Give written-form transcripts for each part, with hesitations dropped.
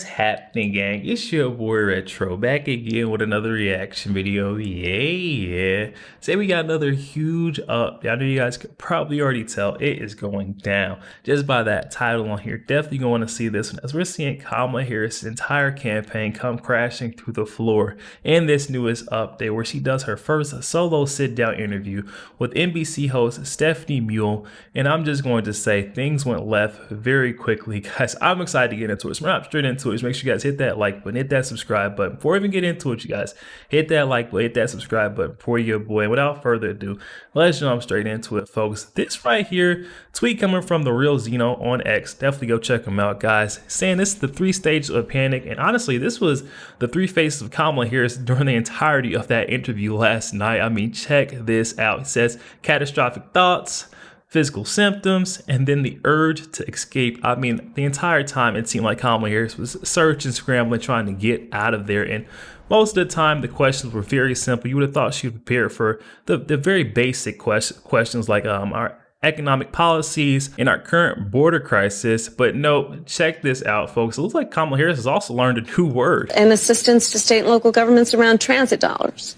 happening, gang? It's your boy Retro back again with another reaction video. Yeah. Say we got another huge update. I know you guys could probably already tell it is going down just by that title on here. Definitely going to see this one as we're seeing Kamala Harris' entire campaign come crashing through the floor in this newest update where she does her first solo sit-down interview with NBC host Stephanie Mule. And I'm just going to say things went left very quickly, guys. I'm excited to get into it. So we're not straight into it. Just make sure you guys hit that like button, hit that subscribe button. Before we even get into it, you guys, hit that like button, hit that subscribe button for your boy. And without further ado, let's jump straight into it, folks. This right here, tweet coming from the real Zeno on X. Definitely go check him out, guys. Saying this is the 3 stages of panic. And honestly, this was the 3 faces of Kamala Harris during the entirety of that interview last night. I mean, check this out. It says catastrophic thoughts, physical symptoms, and then the urge to escape. I mean, the entire time it seemed like Kamala Harris was searching, scrambling, trying to get out of there. And most of the time, the questions were very simple. You would have thought she would prepare for the very basic questions like our economic policies and our current border crisis. But no, check this out, folks. It looks like Kamala Harris has also learned a new word. And assistance to state and local governments around transit dollars.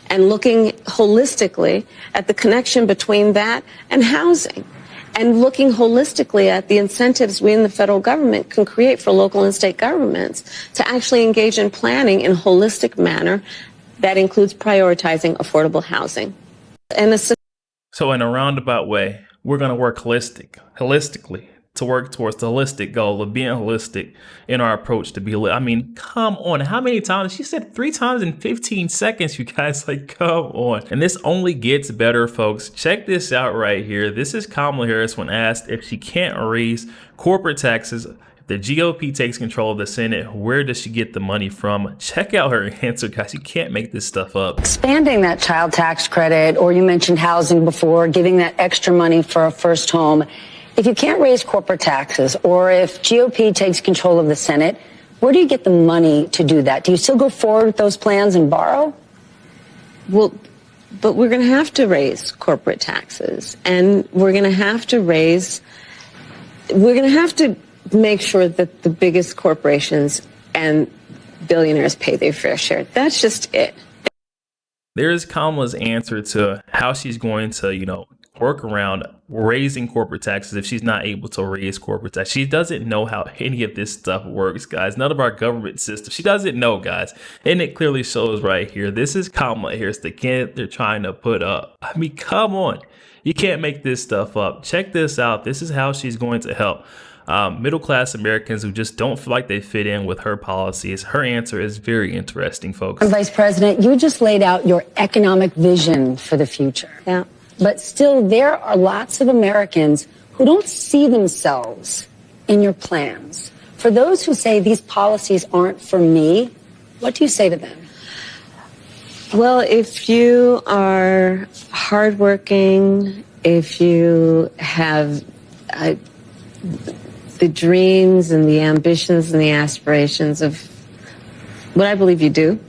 And looking holistically at the connection between that and housing, and looking holistically at the incentives we in the federal government can create for local and state governments to actually engage in planning in a holistic manner that includes prioritizing affordable housing. So in a roundabout way, we're going to work holistically to work towards the holistic goal of being holistic in our approach to be lit. I mean, come on. How many times? She said 3 times in 15 seconds, you guys. Like, come on. And this only gets better, folks. Check this out right here. This is Kamala Harris when asked if she can't raise corporate taxes. If the GOP takes control of the Senate, where does she get the money from? Check out her answer, guys. You can't make this stuff up. Expanding that child tax credit, or you mentioned housing before, giving that extra money for a first home. If you can't raise corporate taxes, or if GOP takes control of the Senate, where do you get the money to do that? Do you still go forward with those plans and borrow? Well, but we're going to have to raise corporate taxes, and we're going to have to make sure that the biggest corporations and billionaires pay their fair share. That's just it. There's Kamala's answer to how she's going to, work around raising corporate taxes if she's not able to raise corporate tax. She doesn't know how any of this stuff works, guys. None of our government system. She doesn't know, guys. And it clearly shows right here. This is Kamala Harris, the candidate they're trying to put up. I mean, come on. You can't make this stuff up. Check this out. This is how she's going to help middle-class Americans who just don't feel like they fit in with her policies. Her answer is very interesting, folks. Vice President, you just laid out your economic vision for the future. Yeah. But still, there are lots of Americans who don't see themselves in your plans. For those who say these policies aren't for me, what do you say to them? Well, if you are hardworking, if you have the dreams and the ambitions and the aspirations of what I believe you do,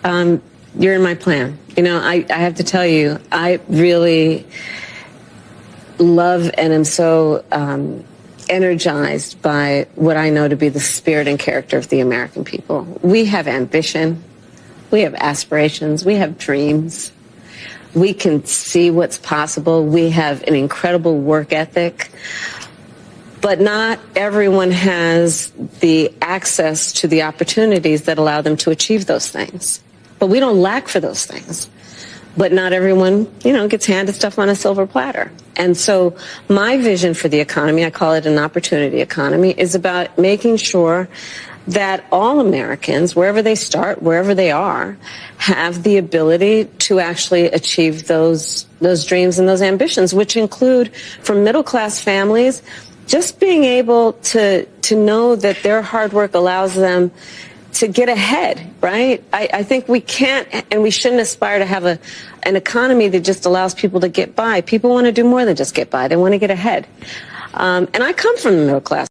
you're in my plan. I have to tell you, I really love and am so energized by what I know to be the spirit and character of the American people. We have ambition. We have aspirations. We have dreams. We can see what's possible. We have an incredible work ethic. But not everyone has the access to the opportunities that allow them to achieve those things. But we don't lack for those things. But not everyone, gets handed stuff on a silver platter. And so my vision for the economy, I call it an opportunity economy, is about making sure that all Americans, wherever they start, wherever they are, have the ability to actually achieve those dreams and those ambitions, which include, for middle-class families, just being able to know that their hard work allows them to get ahead, right? I think we can't and we shouldn't aspire to have an economy that just allows people to get by. People want to do more than just get by. They want to get ahead. And I come from the middle class.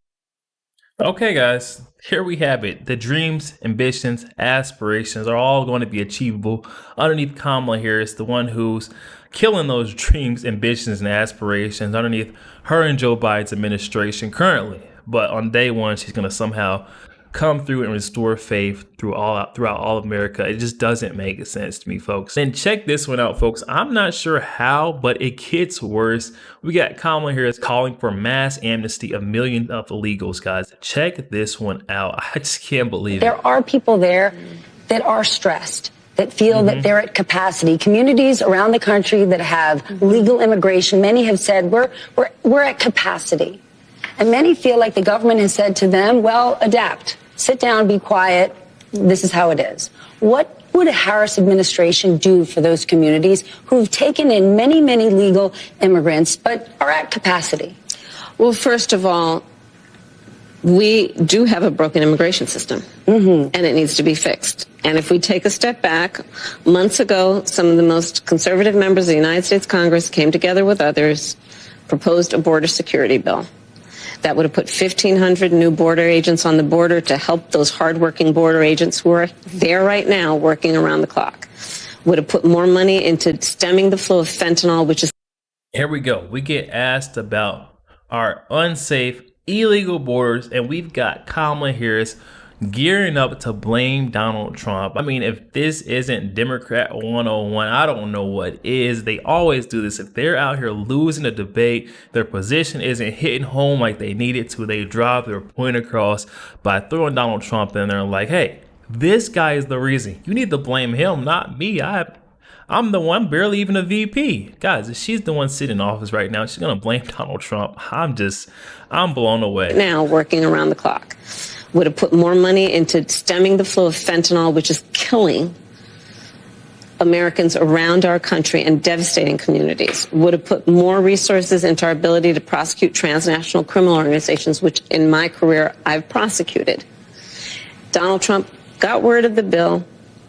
Okay, guys, here we have it. The dreams, ambitions, aspirations are all going to be achievable underneath Kamala Harris, the one who's killing those dreams, ambitions, and aspirations underneath her and Joe Biden's administration currently. but on day one, she's going to somehow come through and restore faith throughout all of America. It just doesn't make sense to me, folks. And check this one out, folks. I'm not sure how, but it gets worse. We got Kamala Harris calling for mass amnesty of millions of illegals, guys. Check this one out. I just can't believe it. There are people there that are stressed, that feel that they're at capacity. Communities around the country that have legal immigration, many have said we're at capacity. And many feel like the government has said to them, well, adapt. Sit down, be quiet. This is how it is. What would a Harris administration do for those communities who've taken in many, many legal immigrants but are at capacity? Well, first of all, we do have a broken immigration system, and it needs to be fixed. And if we take a step back, months ago, some of the most conservative members of the United States Congress came together with others, proposed a border security bill. That would have put 1,500 new border agents on the border to help those hardworking border agents who are there right now working around the clock. Would have put more money into stemming the flow of fentanyl, which is... Here we go. We get asked about our unsafe, illegal borders, and we've got Kamala Harris gearing up to blame Donald Trump. I mean, if this isn't Democrat 101, I don't know what is. They always do this. If they're out here losing a debate, their position isn't hitting home like they need it to, they drive their point across by throwing Donald Trump in there and like, hey, this guy is the reason. You need to blame him, not me. I'm the one, barely even a VP. Guys, if she's the one sitting in office right now, she's going to blame Donald Trump. I'm blown away. Now working around the clock. Would have put more money into stemming the flow of fentanyl, which is killing Americans around our country and devastating communities. Would have put more resources into our ability to prosecute transnational criminal organizations, which in my career I've prosecuted. Donald Trump got word of the bill,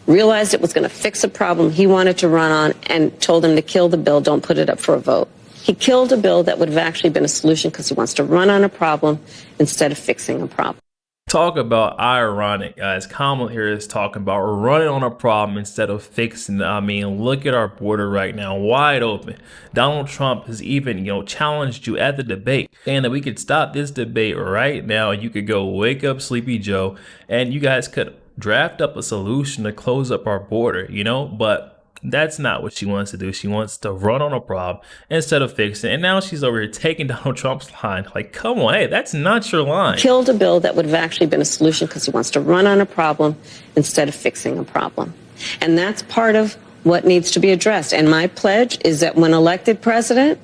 realized it was going to fix a problem he wanted to run on, and told him to kill the bill, don't put it up for a vote. He killed a bill that would have actually been a solution because he wants to run on a problem instead of fixing a problem. Talk about ironic, guys. Kamala Harris talking about running on a problem instead of fixing it. I mean, look at our border right now, wide open. Donald Trump has even, challenged you at the debate, saying that we could stop this debate right now. You could go wake up Sleepy Joe, and you guys could draft up a solution to close up our border, but that's not what she wants to do. She wants to run on a problem instead of fixing it. And now she's over here taking Donald Trump's line. Like, come on, hey, that's not your line. Killed a bill that would have actually been a solution because he wants to run on a problem instead of fixing a problem. And that's part of what needs to be addressed. And my pledge is that when elected president,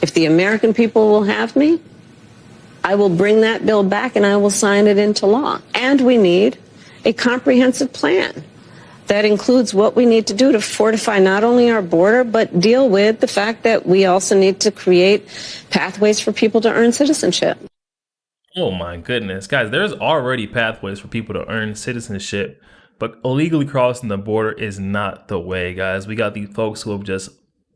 if the American people will have me, I will bring that bill back and I will sign it into law. And we need a comprehensive plan that includes what we need to do to fortify not only our border, but deal with the fact that we also need to create pathways for people to earn citizenship. Oh my goodness, guys, there's already pathways for people to earn citizenship, but illegally crossing the border is not the way, guys. We got these folks who have just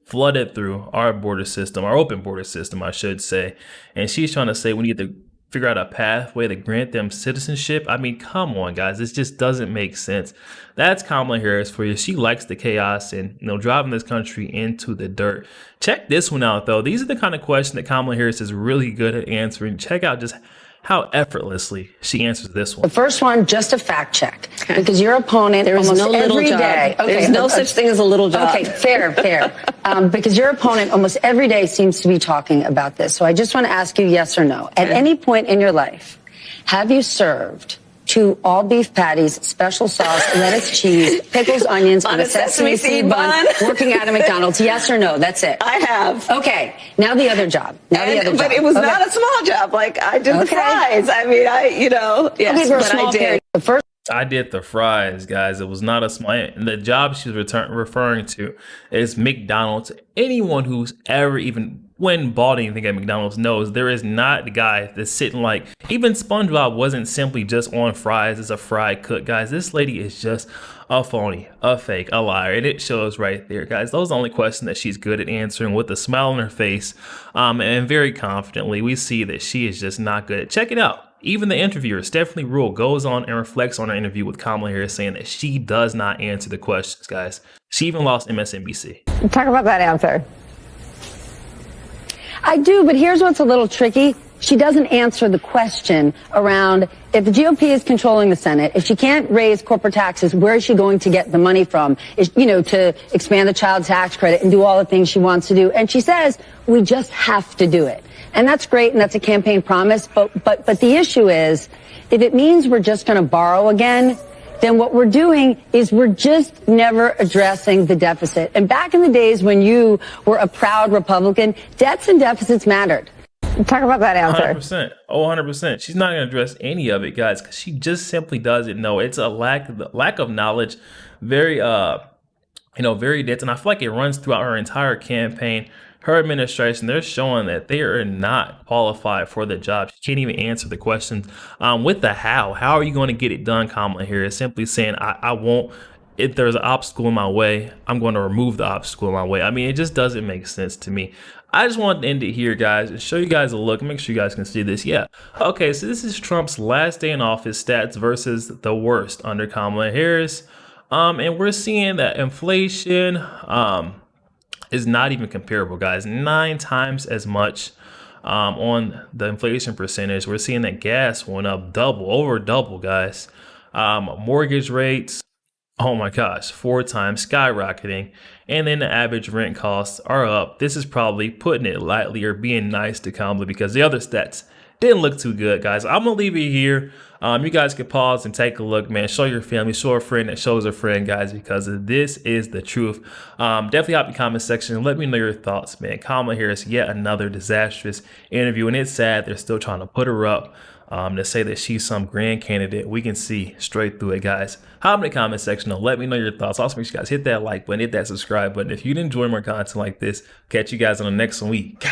flooded through our border system, our open border system, I should say. And she's trying to say we need to figure out a pathway to grant them citizenship. I mean, come on, guys. This just doesn't make sense. That's Kamala Harris for you. She likes the chaos and, driving this country into the dirt. Check this one out, though. These are the kind of questions that Kamala Harris is really good at answering. Check out just how effortlessly she answers this one. The first one, just a fact check, because your opponent there is almost no little every job. day. Okay, there's no such thing as a little job. Okay, fair. Because your opponent almost every day seems to be talking about this. So I just want to ask you yes or no. At any point in your life, have you served 2 all beef patties, special sauce, lettuce, cheese, pickles, onions on a sesame seed bun, working at a McDonald's? Yes or no? That's it. I have. Okay. Now the other job. But it was not a small job. Like, I did the fries. I mean, yes, but I did. The first. I did the fries, guys. It was not a small. The job she was referring to is McDonald's. Anyone who's ever even when bought anything at McDonald's knows there is not the guy that's sitting like, even SpongeBob wasn't simply just on fries as a fry cook, guys. This lady is just a phony, a fake, a liar, and it shows right there, guys. Those are the only questions that she's good at answering with a smile on her face, and very confidently. We see that she is just not good. Check it out. Even the interviewer, Stephanie Rule, goes on and reflects on her interview with Kamala Harris, saying that she does not answer the questions, guys. She even lost MSNBC. Talk about that answer. I do, but here's what's a little tricky. she doesn't answer the question around if the GOP is controlling the Senate, if she can't raise corporate taxes, where is she going to get the money from, to expand the child tax credit and do all the things she wants to do. And she says, we just have to do it. And that's great, and that's a campaign promise. But the issue is, if it means we're just going to borrow again, then what we're doing is we're just never addressing the deficit. And back in the days when you were a proud Republican, debts and deficits mattered. Talk about that answer. 100%. Oh, 100%. She's not going to address any of it, guys, because she just simply doesn't know. It's a lack of knowledge, very dense. And I feel like it runs throughout her entire campaign. Her administration, they're showing that they are not qualified for the job. She can't even answer the questions. With the how are you going to get it done, Kamala Harris? Simply saying, I won't. If there's an obstacle in my way, I'm going to remove the obstacle in my way. I mean, it just doesn't make sense to me. I just want to end it here, guys, and show you guys a look. Make sure you guys can see this. Yeah. Okay, so this is Trump's last day in office stats versus the worst under Kamala Harris. And we're seeing that inflation is not even comparable, guys. 9 times as much on the inflation percentage. We're seeing that gas went up over double, guys. Mortgage rates, oh my gosh, 4 times, skyrocketing. And then the average rent costs are up. This is probably putting it lightly or being nice to Kamala because the other stats didn't look too good, guys. I'm gonna leave it here. You guys can pause and take a look, man. Show your family, show a friend that shows a friend, guys, because this is the truth. Definitely hop in the comment section and let me know your thoughts, man. Kamala Harris, yet another disastrous interview, and it's sad they're still trying to put her up to say that she's some grand candidate. We can see straight through it, guys. Hop in the comment section and let me know your thoughts. Also, make sure you guys hit that like button, hit that subscribe button. If you enjoy more content like this, catch you guys on the next week.